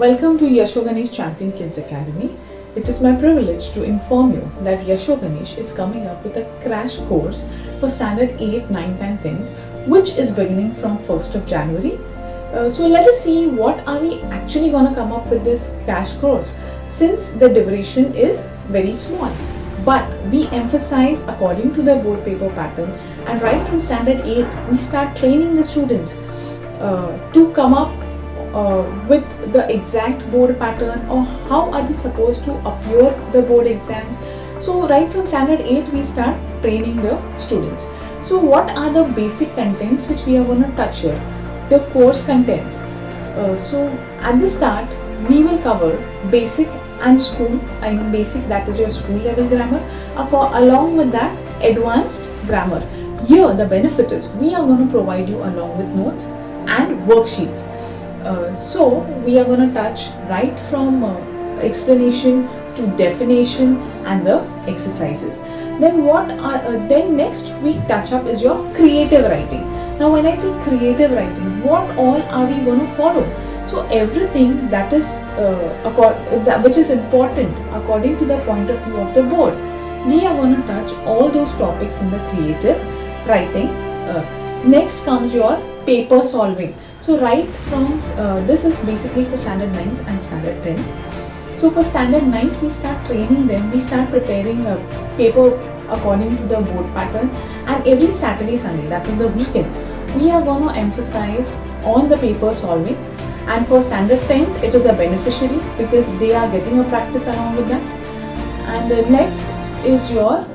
Welcome to Yashoganesh Champion Kids Academy. It is my privilege to inform you that Yashoganesh is coming up with a crash course for standard 8, 9, and 10, which is beginning from 1st of January. So let us see what are we actually going to come up with this crash course, since the duration is very small. But we emphasize according to the board paper pattern, and right from standard 8 we start training the students to come up with the exact board pattern, or how are they supposed to appear the board exams. So right from standard 8 we start training the students. So what are the basic contents which we are going to touch here? The course contents. So at the start we will cover basic and school. Basic, that is your school level grammar, along with that advanced grammar. Here the benefit is we are going to provide you along with notes and worksheets. So we are going to touch right from explanation to definition and the exercises. Then next we touch up is your creative writing. Now when I say creative writing, what all are we going to follow? So everything that is which is important according to the point of view of the board, we are going to touch all those topics in the creative writing. Next comes your paper solving. So right from this is basically for standard 9th and standard 10th. So for standard 9th we start training them, we start preparing a paper according to the board pattern, and every Saturday, Sunday, that is the weekends, we are going to emphasize on the paper solving. And for standard 10th it is a beneficiary because they are getting a practice along with that. And the next is your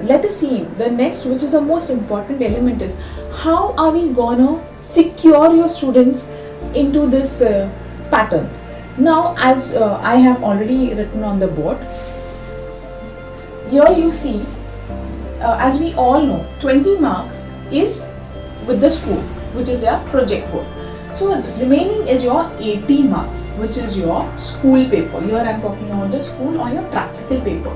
let us see the next, which is the most important element, is how are we gonna secure your students into this pattern. Now as I have already written on the board, here you see as we all know 20 marks is with the school, which is their project work. So remaining is your 80 marks, which is your school paper. Here I am talking about the school or your practical paper,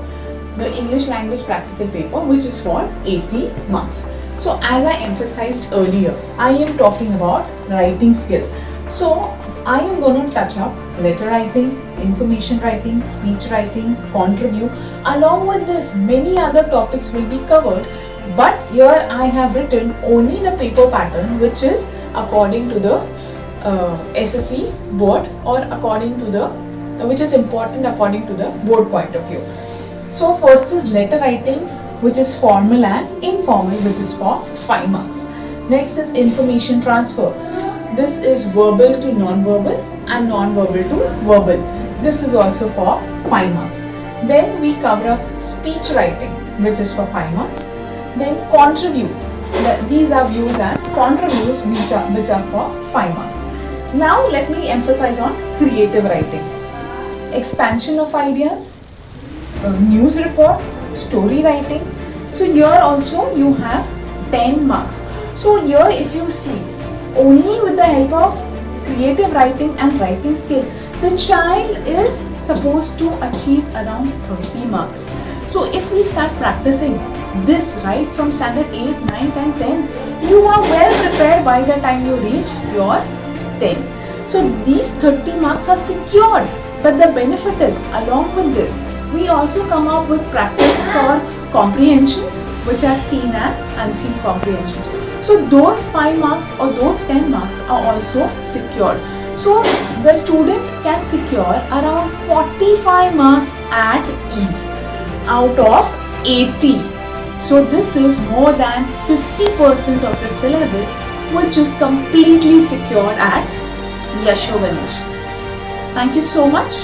the English language practical paper, which is for 80 marks. So as I emphasized earlier, I am talking about writing skills. So I am going to touch up letter writing, information writing, speech writing, contribute. Along with this, many other topics will be covered. But here I have written only the paper pattern, which is according to the SSC board, or according to the which is important according to the board point of view. So first is letter writing, which is formal and informal, which is for 5 marks. Next is information transfer. This is verbal to non-verbal and non-verbal to verbal. This is also for 5 marks. Then we cover up speech writing, which is for 5 marks. Then contribute. These are views and contributes, which are for 5 marks. Now let me emphasize on creative writing. Expansion of ideas, news report, story writing. So here also you have 10 marks. So here if you see, only with the help of creative writing and writing skill, the child is supposed to achieve around 30 marks. So if we start practicing this right from standard 8, 9, and 10, you are well prepared by the time you reach your 10. So these 30 marks are secured. But the benefit is, along with this, we also come up with practice for comprehensions, which are seen and unseen comprehensions. So those 5 marks or those 10 marks are also secured. So the student can secure around 45 marks at ease out of 80. So this is more than 50% of the syllabus, which is completely secured at Yashoganesh. Thank you so much.